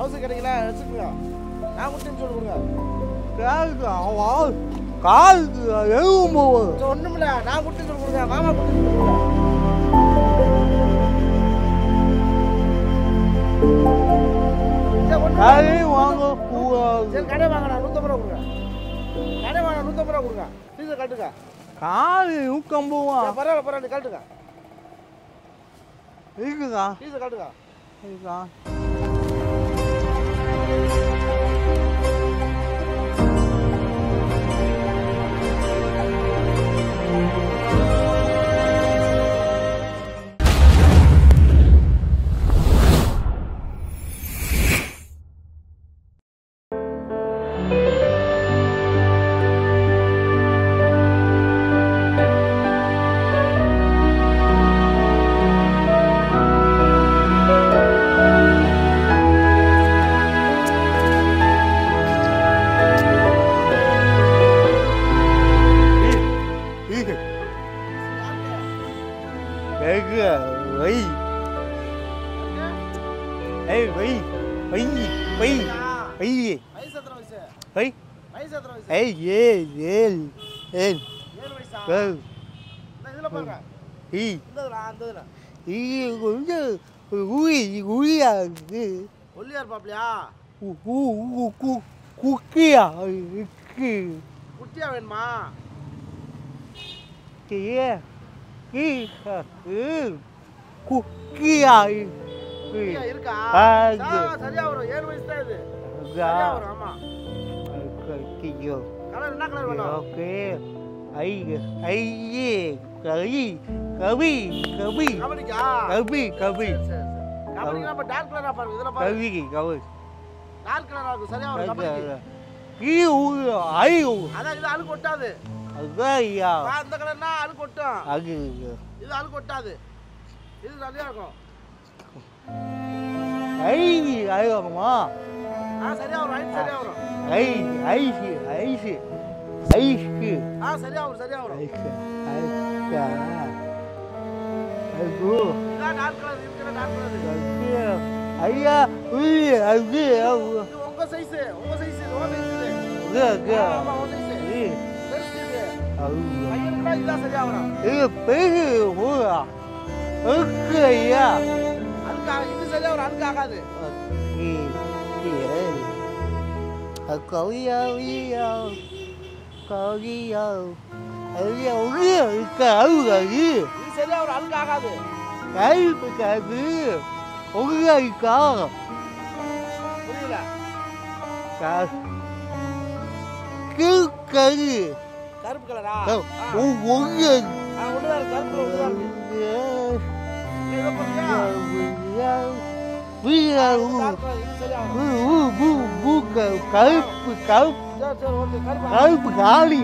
House கிடைக்கல வச்சுக்கோங்க. நான் கொடுத்தேன்னு சொல்லி கொடுங்க. காலுக்கு எதுவும் போகுது. ஒண்ணுமில்ல, நான் கொடுத்தேன்னு சொல்லி கொடுங்க. மாமா கொடுத்தேன்னு சொல்லி கொடுங்க. வாங்க கூடாது. சரி கடை வாங்கண்ணா 150 ரூபா கொடுங்க. கடை வாங்க 150 ரூபா கொடுங்க. ஃபீஸை கட்டுங்க. காலு 150. பரவாயில்ல பரவாயில்ல கட்டுங்க. இருக்குதா? ஃபீஸை கட்டுங்க. இருக்கா? ஒல்லியார் பாப்பியா? குக்கியா குட்டியா வேணுமா? குக்கியா இருக்கா? சரியா வரும். 7 வயசு தான் இது. சரியா வரும். ஆமா. கலர் என்ன கலர் வேணும்? ஓகே. கபி கபடிக்கா? கபி கபடிக்கு நம்ம டார்க் கலரா பாருங்க. இதெல்லாம் பாருங்க. கபி டார்க் கலரா இருக்கும். சரியா வரும் கபடிக்கு. அதான் இது அழுக்கு ஒட்டாது. ஐயா அந்த கலர்னா அழுக்கு ஒட்டும். அது இது அழுக்கு ஒட்டாது. இது சரியா இருக்கும். ஐயோமா சரியா வரும். சரியா வரும். ஐஸ் சரியா வரும். சரியா வரும். இதான் டார்க் கலர். இருக்கிற டார்க் கலர். ஐயா அது உங்க சைஸ். உங்க சைஸ். உங்க சைஸ். ஆமா உங்க சைஸ். பெருசு இது. பையனுக்கு இதான் சரியா வரும். இது பெரிய ஊரா ஐயா அழுக்கா இது சரியா வரும். அழுக்கு ஆகாது. கவியா இது சரியா வரும். அழுக்கு ஆகாது. புரியல? கருப்பு கலரா? ஒண்ணுதான் கருப்பு ஒண்ணுதான் கருப்பு காலி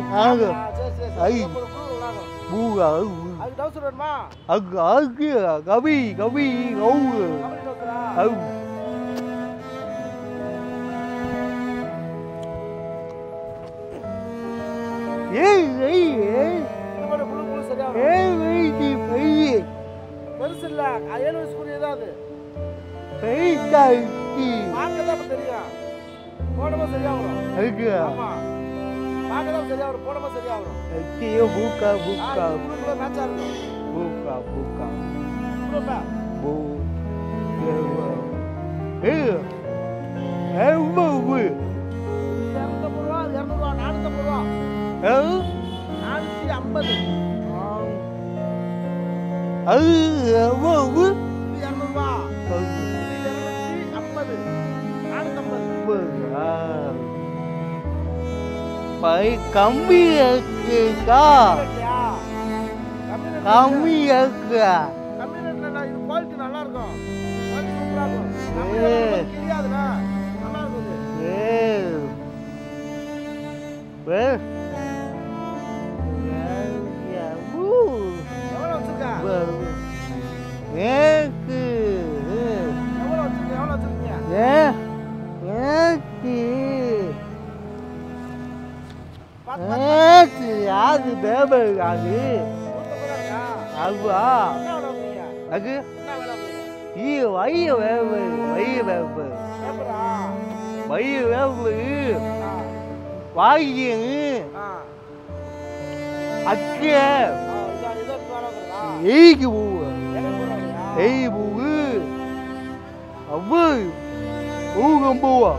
கபி பெருசு இல்ல. 7 வயசு கூட ஏதாவது பார்க்கதான் தெரியும். போடமா சரியா வரும். ஆமா பார்க்கதான் சரியா வரும். போடமா சரியா வரும். பூக்கா மேட்சா இருக்கும். பூக்கா பூக்கா பூ 250 ரூபா 450 ரூபா 450. அது எவ்வளவு? 200 ரூபா 250 450. பை கம்மி இருக்குக்கா. கம்மி இருக்கா? கம்மி ரேட்ல இது குவாலிட்டி நல்லா இருக்கும். குவாலிட்டி சூப்பரா இருக்கும். தெரியாதுடா. நல்லா இருக்குது. எவ்வளவு வச்சிருக்கா? எனக்கு எவ்வளவு வச்சிருக்கீங்க? அது பேபர் அது அதுவா அது வயிறு பேப்பர் வயிறு வேவு வாங்கியது அக்கே எய்க்கு பூவு எய் பூவு அவ்வு ஊகம்பூவா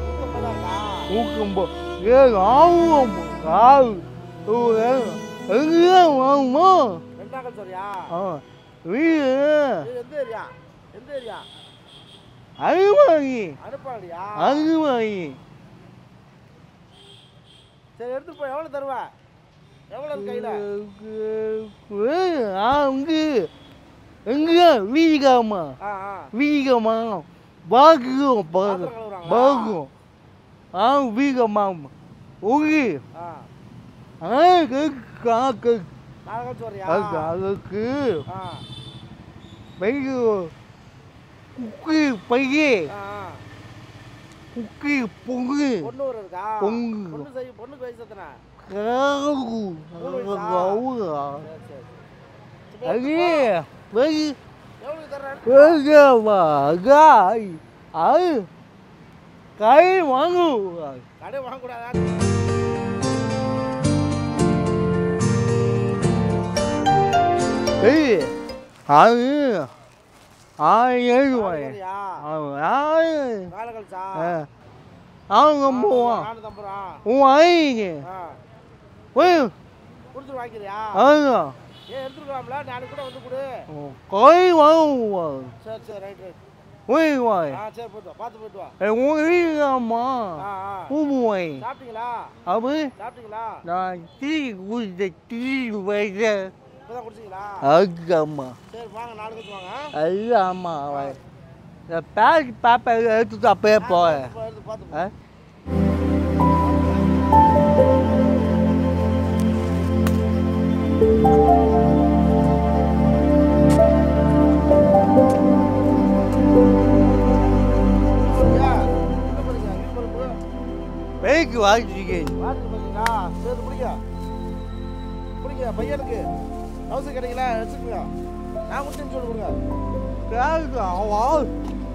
ஊக்கம்பூ ஏ ஆவும் ஆவு எங்கே வாங்குமா வீடு அருவாங்கி அருவாங்கி சரி எடுத்து போய் எவ்வளோ தருவா எவ்வளோ கையில் எங்க வீகாமா வீகமா பாகும் பாகும் வீகமா உகி அதுக்கு குக்கி பையே குக்கி பொங்கு பொங்கு பொண்ணுக்கு வயசு எத்தனை கை வாங்கு கடை வாங்கக்கூடாதா அவங்க போவான் உன் ஐங்க கொடுத்து வாங்கிக்கிறியா ஏன் எடுத்துக்கலாம்ல நாளைக்கு கூட வந்து கொடு கை வாங்குவான் சரி சரி ரைட் ரைட் ஓய் வாய் சரி போய்ட்டு வா பார்த்து போய்ட்டு வா உங்க வீடாமா பூமுவை சாப்பிட்டீங்களா அப்போ சாப்பிட்டீங்களா நான் டீ குடிச்ச டீ வைக்க இப்போதான் குடிச்சிங்களா அதுக்காம்மா சரி வாங்க நாளைக்கு வாங்க அது ஆமாம் பேக் பாப்பா எடுத்துட்டு அப்பயே போகிறேன் எடுத்து பார்த்து பேக்கு வாங்கிச்சிருக்கேன் பார்த்தீங்களா சரி பிடிக்க பையனுக்கு ஹவுஸ் கிடைக்கல வச்சுக்கோங்க நான் முடிச்சுன்னு சொல்லி கொடுங்க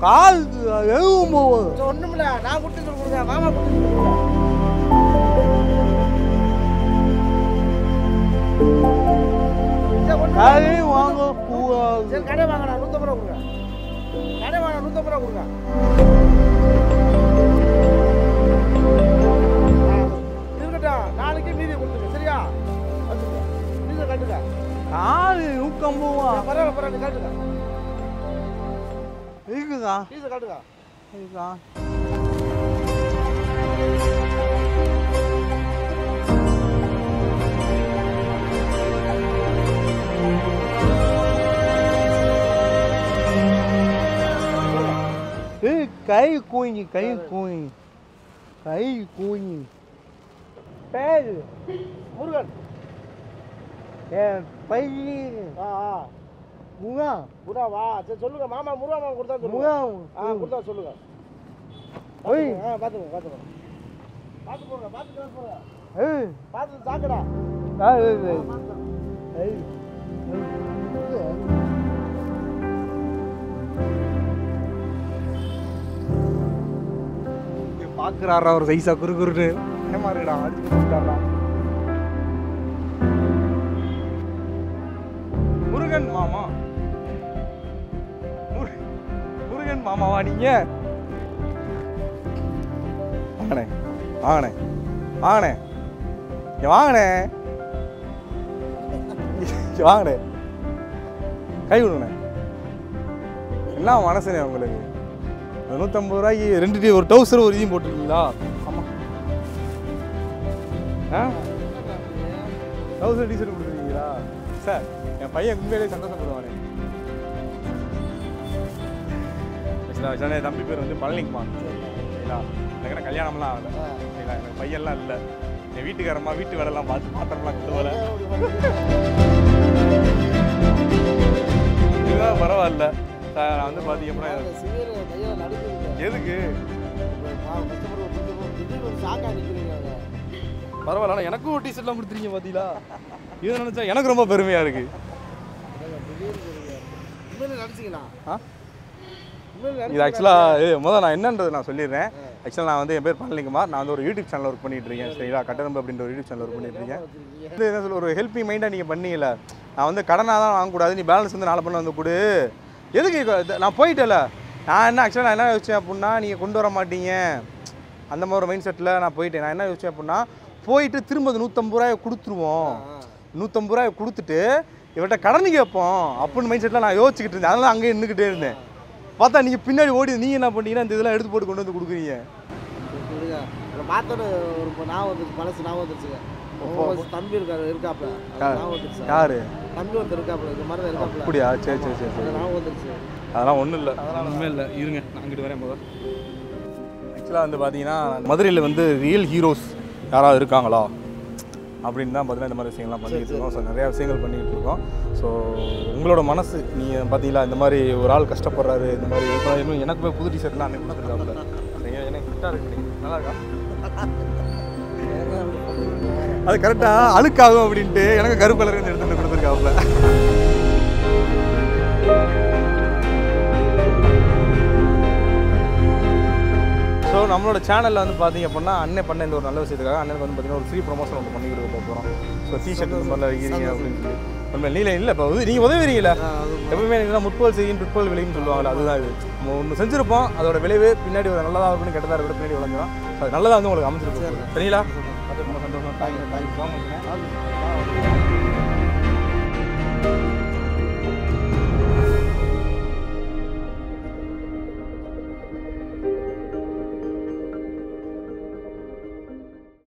காலுக்கு எதுவும் போகுது ஒன்றுமில்ல நான் முடிச்சுன்னு சொல்லி கொடுங்க மாமா முடிச்சுன்னு சொல்லி கொடுங்க கடை வாங்க போகாது சரி கடை வாங்கண்ணா 150 ரூபா கொடுங்க கடை வாங்க 150 ரூபா கொடுங்க இருக்கட்டும் நாளைக்கு மீதி கொடுத்துருங்க சரியா வச்சுக்க மீதி கட்டுங்க காலு ஊக்கம் போவா பரவாயில்ல பரவாயில்ல கட்டுங்க இருக்குதா மீதி கட்டுங்க இருக்கா கை கூஞ்சி பேரு முருகன் என் பையன் முகா முருகாவா சரி சொல்லுங்க மாமா முருகா மாமா கொடுத்தா சொல்லுங்க முகா கொடுத்தா சொல்லுங்க ஓய் பார்த்து போங்க ஏய் பார்த்து சாக்கடா ஏய் பார்க்குறாரா ஒரு சைஸா குறுகுறுன்னு ஏமாறுடா அடிச்சுட்டாரா முருகன் மாமா முருகன் மாமாவா நீங்க வாங்கண்ணே வாங்கண்ணே வாங்கண்ணே இங்க வாங்கண்ணே வாங்கண்ணே கை விடுங்கண்ணே என்ன மனசுனே உங்களுக்கு 150 ரூபாய்க்கு 2 டீ ஒரு டவுசர் ஒரு இதையும் போட்டுருக்கீங்களா ஆமாம் டவுசர் டீஷர்ட் கொடுத்துருக்கீங்களா சார் என் பையன் உண்மையிலே சந்தோஷப்படுவானே ஆக்சுவலாக தம்பி பேர் வந்து பழனிக்குமான் சரிங்களா எனக்கு கல்யாணம்லாம் ஆகலை சரிங்களா எனக்கு பையன்லாம் இல்லை என் வீட்டுக்காரம்மா வீட்டு வேலைலாம் பார்த்து பாத்திரம்லாம் கொண்டு வர இதுதான் பரவாயில்ல சார் நான் வந்து பார்த்தீங்கன்னா எதுக்கு பரவாயில்ல எனக்கும் ஒரு டீஷர்ட்லாம் கொடுத்துருக்கீங்க பார்த்தீங்களா இது நினச்சா எனக்கு ரொம்ப பெருமையாக இருக்குது இது ஆக்சுவலாக முதல் நான் என்னன்றது நான் சொல்லிடுறேன் ஆக்சுவலாக நான் வந்து என் பேர் பழனிக்குமார். நான் வந்து ஒரு யூடியூப் சேனல் ஒர்க் பண்ணிட்டு இருக்கேன். சரிங்களா, கட்டணம்பு அப்படின்ற ஒரு யூடியூப் சேனல் ஒர்க் பண்ணிட்டு இருக்கேன். இது என்ன சொல்ல, ஒரு ஹெல்ப்பிங் மைண்டாக நீங்கள் பண்ணீங்கல்ல, நான் வந்து கடனாக தான் வாங்கக்கூடாது, நீ பேலன்ஸ் வந்து 4 பண்ண வந்து கொடு. எதுக்கு நான் போயிட்டேல, நான் என்ன ஆக்சுவலாக நான் என்ன யோசிச்சேன் அப்படின்னா, நீங்கள் கொண்டு வர மாட்டீங்க அந்த மாதிரி ஒரு மைண்ட் செட்டில் நான் போயிட்டேன். நான் என்ன யோசிச்சேன் அப்படின்னா, போயிட்டு திரும்ப 150 ரூபாயை கொடுத்துருவோம், 150 ரூபாயை கொடுத்துட்டு இவர்கிட்ட கடன் கேட்போம் அப்படின்னு மைண்ட் செட்டில் நான் யோசிச்சுக்கிட்டு இருந்தேன். அதனால அங்கேயே நின்றுக்கிட்டே இருந்தேன். பார்த்தா நீங்கள் பின்னாடி ஓடி நீங்கள் என்ன பண்ணீங்கன்னா இந்த இதெல்லாம் எடுத்து போட்டு கொண்டு வந்து கொடுக்குறீங்க. பார்த்தோன்னு ஒரு நான் வந்துச்சு, மனசு நான் வந்துருச்சுங்க. தம்பி இருக்காப்ல யாரு தம்பி ஒருத்தர் இருக்காப்ல, இந்த மாதிரி தான் இருக்காப்ல. அப்படியா? சரி சரி சரி சரி. நான் வந்துருச்சு. அதெல்லாம் ஒன்றும் இல்லை, ஒன்றுமே இல்லை. இருங்க, நான் அங்கிட்டு வரேன் போதும். ஆக்சுவலாக வந்து பார்த்தீங்கன்னா மதுரையில் வந்து ரியல் ஹீரோஸ் யாராவது இருக்காங்களா அப்படின்னு தான் பார்த்தீங்கன்னா இந்த மாதிரி விஷயங்கள்லாம் பண்ணிக்கிட்டு இருக்கோம். ஸோ நிறையா விஷயங்கள் பண்ணிக்கிட்டு இருக்கோம். ஸோ உங்களோட மனசு நீங்கள் பார்த்தீங்களா, இந்த மாதிரி ஒரு ஆள் கஷ்டப்படுறாரு, இந்த மாதிரி இன்னும் எனக்குமே புது டிஷர்ட்லாம் அன்னைக்கு கொடுத்துருக்காப்புல. எனக்கு ஃபிட்டாக இருக்கு, நல்லா இருக்கா? அது கரெக்டாக அழுக்காகும் அப்படின்ட்டு எனக்கு கருப்பு கலர் எடுத்துகிட்டு கொடுத்துருக்காப்புல. ஸோ நம்மளோட சேனலில் வந்து பார்த்தீங்க அப்படின்னா அண்ணன் பண்ண இந்த ஒரு நல்ல விஷயத்துக்காக அண்ணனுக்கு வந்து பார்த்தீங்கன்னா ஒரு ஃப்ரீ ப்ரொமோஷன் ஒன்று பண்ணி கொடுக்க போகிறோம். ஸோ டிஷர்ட் இந்த மாதிரிலாம் வைக்கிறீங்க அப்படின்னு சொல்லி உண்மை நீல இல்லை. இப்போ நீங்கள் உதவுறீங்களா? எப்பவுமே நீங்கள் முற்போல் செய்யும் பிற்போல் விளையும்னு சொல்லுவாங்களா, அதுதான் இது. நம்ம ஒன்று செஞ்சுருப்போம், அதோட விளைவு பின்னாடி ஒரு நல்லதாக இருக்கணும் கெட்டதாக இருக்கணும் பின்னாடி விளைஞ்சிடும். அது நல்லதாக வந்து உங்களுக்கு அமைச்சிருப்போம். சரிங்களா? அது ரொம்ப சந்தோஷம். Thank you so much.